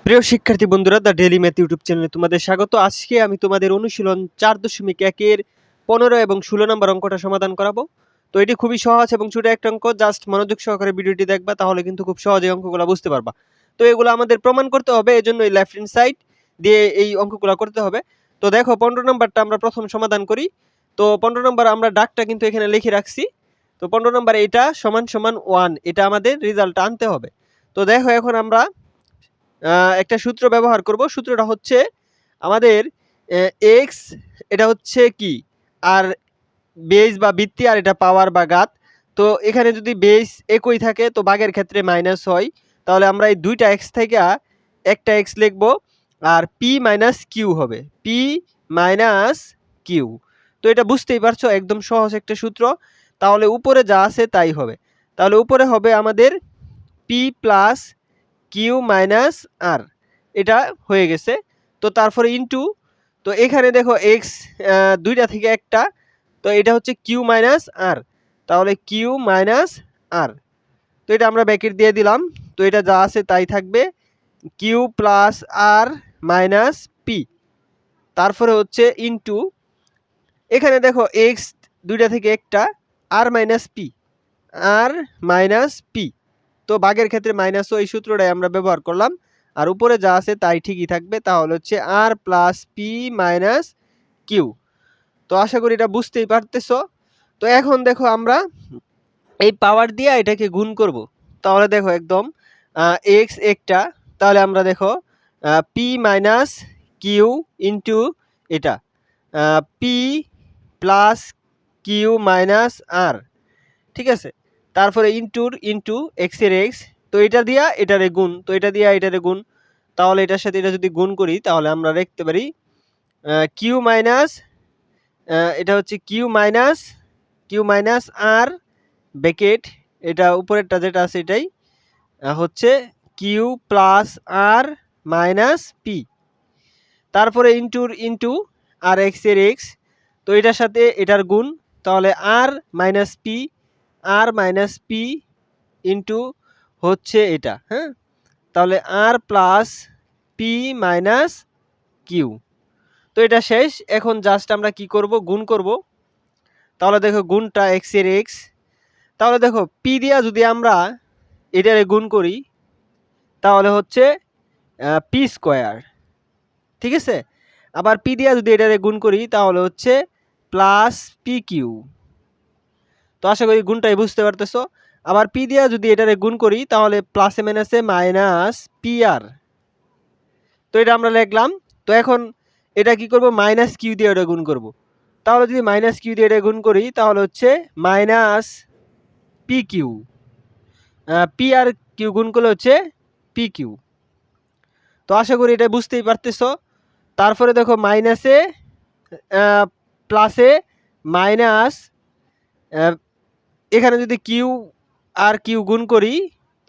প্রিয় শিক্ষার্থী বন্ধুরা, দ্য ডেইলি ম্যাথ ইউটিউব চ্যানেলে তোমাদের স্বাগত। আজকে আমি তোমাদের অনুশীলন 4.1 এর 15 এবং 16 নম্বর অঙ্কটা সমাধান করাবো। তো এটি খুবই সহজ এবং ছোট একটা অঙ্ক। জাস্ট মনোযোগ সহকারে ভিডিওটি দেখবা, তাহলে কিন্তু খুব সহজে অঙ্কগুলো বুঝতে পারবা। তো এগুলো আমাদের প্রমাণ করতে হবে, এজন্য এই লেফট হ্যান্ড সাইড দিয়ে এই অঙ্কগুলো করতে হবে। তো দেখো 15 নম্বরটা আমরা প্রথম সমাধান করি। তো 15 নম্বর আমরা ডাকটা কিন্তু এখানে লিখে রাখছি। তো 15 নম্বর এটা সমান সমান 1, এটা আমাদের রেজাল্ট আনতে হবে। তো দেখো এখন আমরা একটা সূত্র ব্যবহার করব। সূত্রটা হচ্ছে আমাদের এক্স, এটা হচ্ছে কি আর বেস বা বৃত্তি, আর এটা পাওয়ার বা ঘাত। তো এখানে যদি বেস একই থাকে তো ভাগের ক্ষেত্রে মাইনাস হয়, তাহলে আমরা এই দুইটা এক্স থেকে একটা এক্স লিখব, আর পি মাইনাস কিউ হবে, পি মাইনাস কিউ। তো এটা বুঝতেই পারছো, একদম সহজ একটা সূত্র। তাহলে উপরে যা আছে তাই হবে। তাহলে উপরে হবে আমাদের পি প্লাস কিউ মাইনাস আর, এটা হয়ে গেছে। তো তারপরে ইনটু, তো এখানে দেখো এক্স দুইটা থেকে একটা, তো এটা হচ্ছে কিউ মাইনাস আর, তাহলে কিউ মাইনাস আর। তো এটা আমরা ব্র্যাকেট দিয়ে দিলাম। তো এটা যা আছে তাই থাকবে, কিউ প্লাস আর মাইনাস পি। তারপরে হচ্ছে ইনটু, এখানে দেখো এক্স দুইটা থেকে একটা, আর minus p, r minus P. তো ভাগের ক্ষেত্রে মাইনাসও এই সূত্রটাই আমরা ব্যবহার করলাম, আর উপরে যা আছে তাই ঠিকই থাকবে, তাহলে হচ্ছে আর প্লাস পি মাইনাস কিউ। তো আশা করি এটা বুঝতেই পারতেছো। তো এখন দেখো আমরা এই পাওয়ার দিয়ে এটাকে গুণ করব। তাহলে দেখো একদম এক্স একটা, তাহলে আমরা দেখো পি মাইনাস কিউ ইন্টু এটা পি প্লাস কিউ মাইনাস আর, ঠিক আছে। তারপরে ইন্টু এক্সের এক্স, তো এটা দিয়া এটারে গুণ, তো এটা দিয়া এটারে গুণ, তাহলে এটার সাথে এটা যদি গুণ করি তাহলে আমরা লিখতে পারি কিউ মাইনাস, এটা হচ্ছে কিউ মাইনাস আর ব্র্যাকেট, এটা উপরেরটা যেটা আছে এটাই হচ্ছে কিউ প্লাস আর মাইনাস পি। তারপরে ইন্টু আর এক্সের এক্স, তো এটার সাথে এটার গুণ, তাহলে আর মাইনাস পি ইন্টু হচ্ছে এটা, হ্যাঁ। তাহলে আর প্লাস পি মাইনাস কিউ। তো এটা শেষ। এখন জাস্ট আমরা কি করব, গুণ করব। তাহলে দেখো গুণটা এক্স এর এক্স, তাহলে দেখো পি দিয়া যদি আমরা এটারে গুণ করি তাহলে হচ্ছে পি স্কোয়ার, ঠিক আছে। আবার পি দিয়া যদি এটারে গুণ করি তাহলে হচ্ছে প্লাস পি কিউ। তো আশা করি গুণটাই বুঝতে পারতেছো। আবার পি দিয়া যদি এটারে গুণ করি তাহলে প্লাসে মাইনাসে মাইনাস পি আর। তো এটা আমরা লিখলাম। তো এখন এটা কি করব, মাইনাস কিউ দিয়ে এটা গুণ করব। তাহলে যদি মাইনাস কিউ দিয়ে এটা গুণ করি তাহলে হচ্ছে minus p Q, P R Q গুণ করলে হচ্ছে পি কিউ। তো আশা করি এটা বুঝতেই পারতেছো। তারপরে দেখো মাইনাসে প্লাসে মাইনাস, এখানে যদি কিউ আর কিউ গুণ করি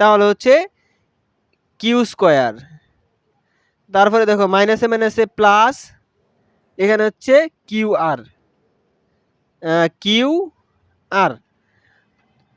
তাহলে হচ্ছে কিউ স্কোয়ার। তারপরে দেখো মাইনাসে মাইনাসে প্লাস, এখানে হচ্ছে কিউ আর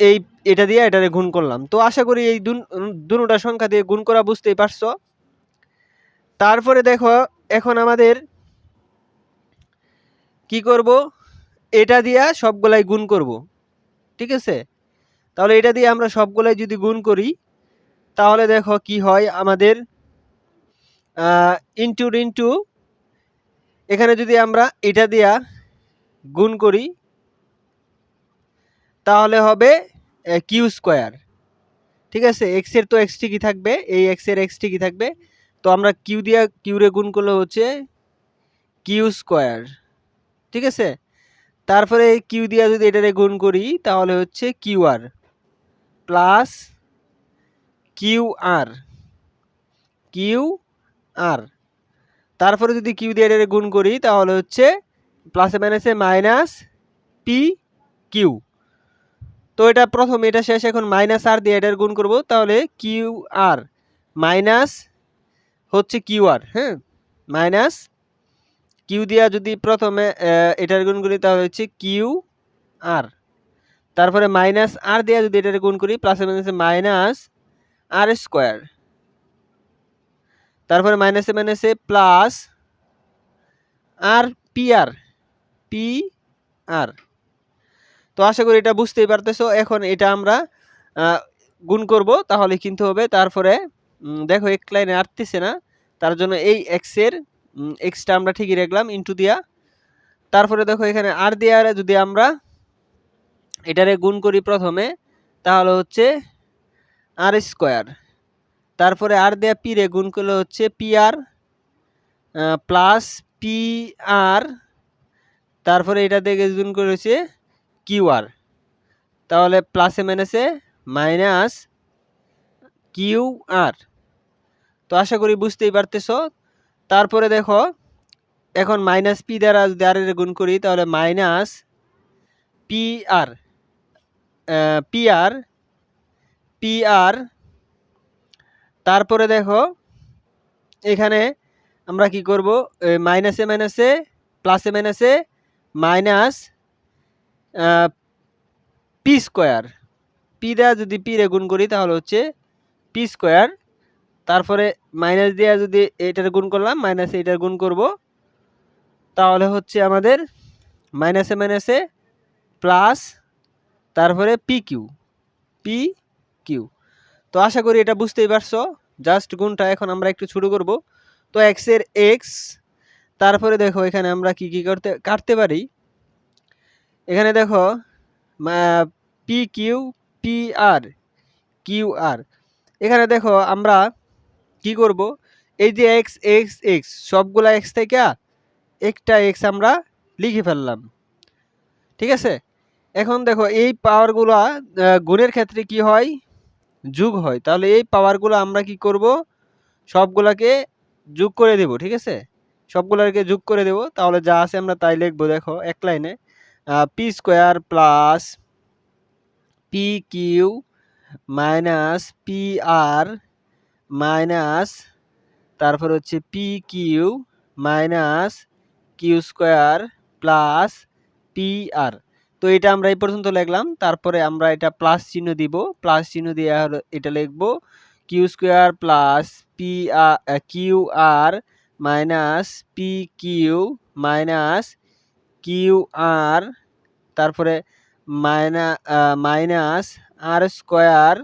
এই এটা দিয়ে এটারে গুণ করলাম। তো আশা করি এই দুটোটা সংখ্যা দিয়ে গুণ করা বুঝতেই পারছো। তারপরে দেখো এখন আমাদের কি করব, এটা দিয়া সবগুলাই গুণ করব, ঠিক আছে। তাহলে এটা দিয়ে আমরা সবগুলাই যদি গুণ করি তাহলে দেখো কি হয় আমাদের ইন্টু এখানে যদি আমরা এটা দিয়া গুণ করি তাহলে হবে কিউ স্কোয়ার, ঠিক আছে। এক্স এর তো এক্স ঠিকই থাকবে, এই এক্স এর এক্স ঠিকই থাকবে। তো আমরা কিউ দিয়া কিউরে গুণ করলে হচ্ছে কিউ স্কোয়ার, ঠিক আছে। তারপরে কিউ দিয়া যদি এটারে গুণ করি তাহলে হচ্ছে Q R plus Q r. তারপরে যদি কিউ দিয়ে এটারে গুণ করি তাহলে হচ্ছে প্লাসে মাইনাসে মাইনাস পি কিউ। তো এটা প্রথম, এটা শেষ। এখন মাইনাস আর দিয়ে এটার গুণ করব, তাহলে কিউ আর মাইনাস হচ্ছে কিউ আর, হ্যাঁ, মাইনাস কিউ দিয়া যদি প্রথমে এটার গুণ করি তাহলে হচ্ছে কিউ আর। তারপরে মাইনাস আর দিয়ে যদি এটার গুণ করি প্লাসে মাইনাসে মাইনাস আর স্কোয়ার। তারপরে মাইনাসে মাইনাসে প্লাস আর পি আর। তো আশা করি এটা বুঝতেই পারতেছো। এখন এটা আমরা গুণ করব, তাহলে কিন্তু হবে। তারপরে দেখো এক লাইনে আসতেছে না, তার জন্য এই এক্সের এক্সটা আমরা ঠিকই রাখলাম ইনটু দিয়া। তারপরে দেখো এখানে আর দিয়ে যদি আমরা এটারে গুণ করি প্রথমে, তাহলে হচ্ছে আর স্কোয়ার। তারপরে আর দেয়া পি রে গুণ করলে হচ্ছে পি আর প্লাস পি আর। তারপরে এটা থেকে গুণ করে হচ্ছে কিউ আর, তাহলে প্লাসে মাইনাসে মাইনাস কিউ আর। তো আশা করি বুঝতেই পারতেছ। তারপরে দেখো এখন মাইনাস পি দ্বারা যদি আর এর গুণ করি, তাহলে মাইনাস পি আর পি আর পি আর। তারপরে দেখো এখানে আমরা কি করব, মাইনাসে মাইনাসে প্লাসে মাইনাসে মাইনাস পি স্কোয়ার। পি দ্বারা যদি পি রে গুণ করি, তাহলে হচ্ছে পি স্কোয়ার। তারপরে মাইনাস দিয়ে যদি এটার গুণ করলাম, মাইনাসে এটার গুণ করব, তাহলে হচ্ছে আমাদের মাইনাসে মাইনাসে প্লাস তারপরে পি কিউ। তো আশা করি এটা বুঝতেই পারছো। জাস্ট গুণটা এখন আমরা একটু ছোট করব। তো এক্স এর এক্স, তারপরে দেখো এখানে আমরা কি কি কাটতে পারি। এখানে দেখো পি কিউ আর। এখানে দেখো আমরা কি করব, এই যে এক্স এক্স এক্স সবগুলা এক্স থেকে একটা এক্স আমরা লিখে ফেললাম, ঠিক আছে। এখন দেখো এই পাওয়ারগুলা গুণের ক্ষেত্রে কি হয়, যোগ হয়। তাহলে এই পাওয়ারগুলো আমরা কি করব, সবগুলাকে যোগ করে দেব, ঠিক আছে। সবগুলাকে যোগ করে দেব, তাহলে যা আছে আমরা তাই লিখবো। দেখো এক লাইনে p square plus p q minus p r minus তারপর হচ্ছে p q minus q square plus p r. তো এটা আমরা এই পর্যন্ত লিখলাম। তারপরে আমরা এটা প্লাস চিহ্ন দিব, প্লাস চিহ্ন দিয়ে এটা লিখব q square plus p q r minus p q minus q r. তারপরে minus r square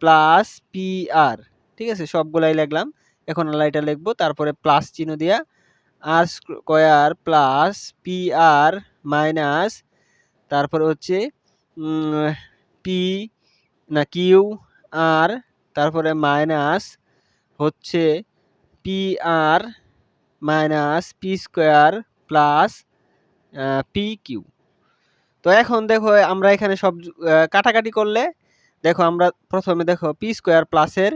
plus p r, ঠিক আছে। সবগুলাই লিখলাম। এখন আমরা এটা লিখবো, তারপরে প্লাস চিহ্ন দিয়া r square plus p r minus তারপরে হচ্ছে পি না কিউ আর, তারপরে মাইনাস হচ্ছে p r minus p square plus p q. তো এখন দেখো আমরা এখানে সব কাটাকাটি করলে দেখো আমরা প্রথমে দেখো পি স্কোয়ার প্লাসের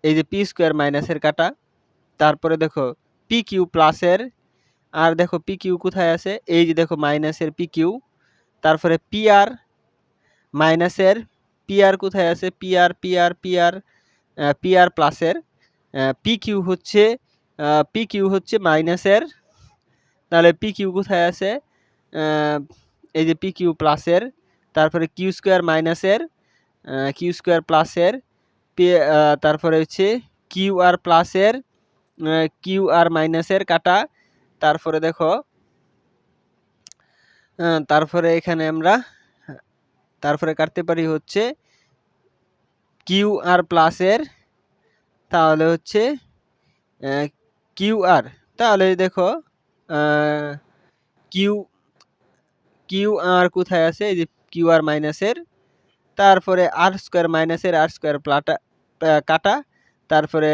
এই যে পি স্কোয়ার মাইনাসের কাটা, তারপরে দেখো পি কিউ প্লাসের, আর দেখো পি কিউ কোথায় আছে, এই যে দেখো মাইনাসের পি কিউ। তারপরে পি আর মাইনাসের পি আর কোথায় আছে, পি আর প্লাসের পি কিউ হচ্ছে মাইনাসের, তাহলে পি কিউ কোথায় আছে, এই যে পি কিউ প্লাসের। তারপরে কিউ স্কোয়ার মাইনাসের কিউ স্কোয়ার প্লাসের তারপরে হচ্ছে কিউ আর প্লাসের কিউ আর মাইনাসের কাটা। তারপরে দেখো তারপরে এখানে আমরা তারপরে কাটতে পারি হচ্ছে কিউ আর প্লাসের, তাহলে হচ্ছে কিউ আর। তাহলে দেখো কিউ আর কোথায় আছে, এই যে কিউ আর মাইনাসের। তারপরে আর স্কোয়ার মাইনাসের আর স্কোয়ার কাটা, তারপরে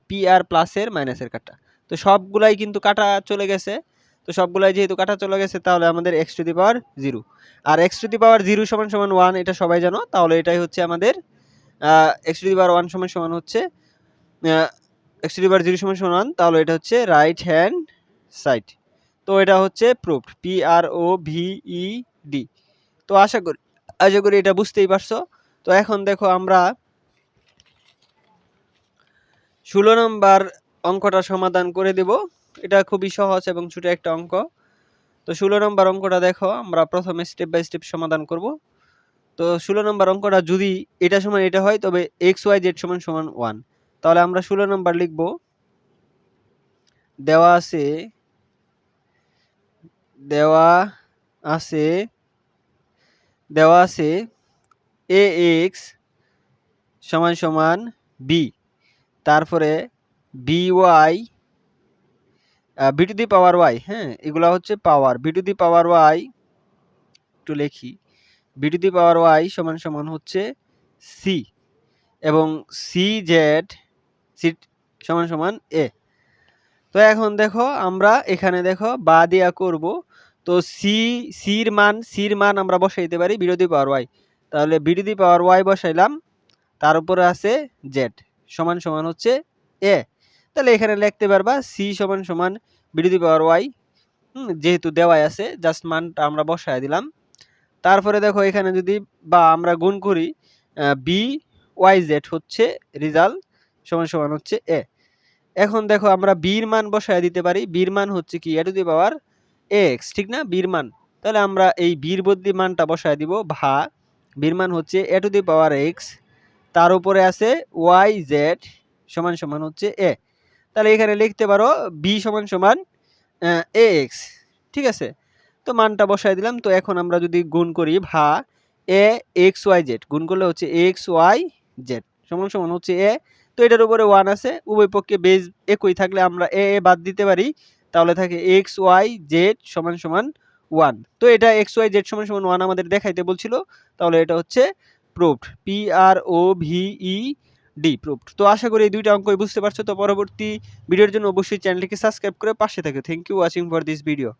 পি আর প্লাসের মাইনাসের কাটা। তো সবগুলাই কিন্তু কাটা চলে গেছে। তো সবগুলাই যেহেতু কাটা চলে গেছে, তাহলে আমাদের এক্স টু দি পাওয়ার 0 আর এক্স টু দি পাওয়ার 0 সমান সমান 1, এটা সবাই জানো। তাহলে এটাই হচ্ছে আমাদের এক্স টু দি পাওয়ার 1 সমান সমান হচ্ছে এক্স টু দি পাওয়ার 0 সমান সমান 1, তাহলে এটা হচ্ছে রাইট হ্যান্ড সাইড। তো এটা হচ্ছে প্রুফড, PROVED। তো আশা করি এটা বুঝতেই পারছো। তো এখন দেখো আমরা 16 নম্বর অঙ্কটা সমাধান করে দেব। এটা খুবই সহজ এবং ছোট একটা অঙ্ক। তো 16 নম্বর অঙ্কটা দেখো, আমরা প্রথমে স্টেপ বাই স্টেপ সমাধান করব। তো 16 নম্বর অঙ্কটা যদি এটা সমান এটা হয়, তবে xyz সমান 1। তাহলে আমরা 16 নম্বর লিখব। দেওয়া আছে ax সমান সমান b, তারপরে by b two the power y, হ্যাঁ এগুলা হচ্ছে পাওয়ার, b two the power y একটু লিখি, b two the power y সমান সমান হচ্ছে c, এবং cz সমান সমান a। তো এখন দেখো আমরা এখানে দেখো বা দিয়া করব, তো সির মান আমরা বসাইতে পারি b two the power y, তাহলে b two the power y বসাইলাম, তার উপরে আছে z সমান সমান হচ্ছে a। তাহলে এখানে লিখতে পারবা c সমান সমান b two the power y, যেহেতু দেওয়াই আছে জাস্ট মানটা আমরা বসায় দিলাম। তারপরে দেখো এখানে যদি বা আমরা গুণ করি byz হচ্ছে রেজাল্ট সমান সমান হচ্ছে a। এখন দেখো আমরা বির মান বসায় দিতে পারি, বির মান হচ্ছে কি a two the power x, ঠিক না বির মান, তাহলে আমরা এই বির বদলি মানটা বসায় দিব, ভা বির মান হচ্ছে a two the power x, তার উপরে আছে yz সমান সমান হচ্ছে a। তাহলে এখানে লিখতে পারো b সমান সমান ax, ঠিক আছে। তো মানটা বসায় দিলাম। তো এখন আমরা যদি গুণ করি ভা a xyz গুণ করলে হচ্ছে xyz সমান সমান হচ্ছে a। তো এটার উপরে 1 আছে, উভয় পক্ষে বেজ একই থাকলে আমরা a বাদ দিতে পারি, তাহলে থাকে xyz সমান সমান 1। তো এটা xyz সমান সমান 1 আমাদের দেখাইতে বলছিল, তাহলে এটা হচ্ছে প্রুফড, PROVED প্রুফড। তো আশা করি এই দুইটা অঙ্কই বুঝতে পারছো। তো পরবর্তী ভিডিওর জন্য অবশ্যই চ্যানেলটিকে সাবস্ক্রাইব করে পাশে থাকো। Thank you watching for this video.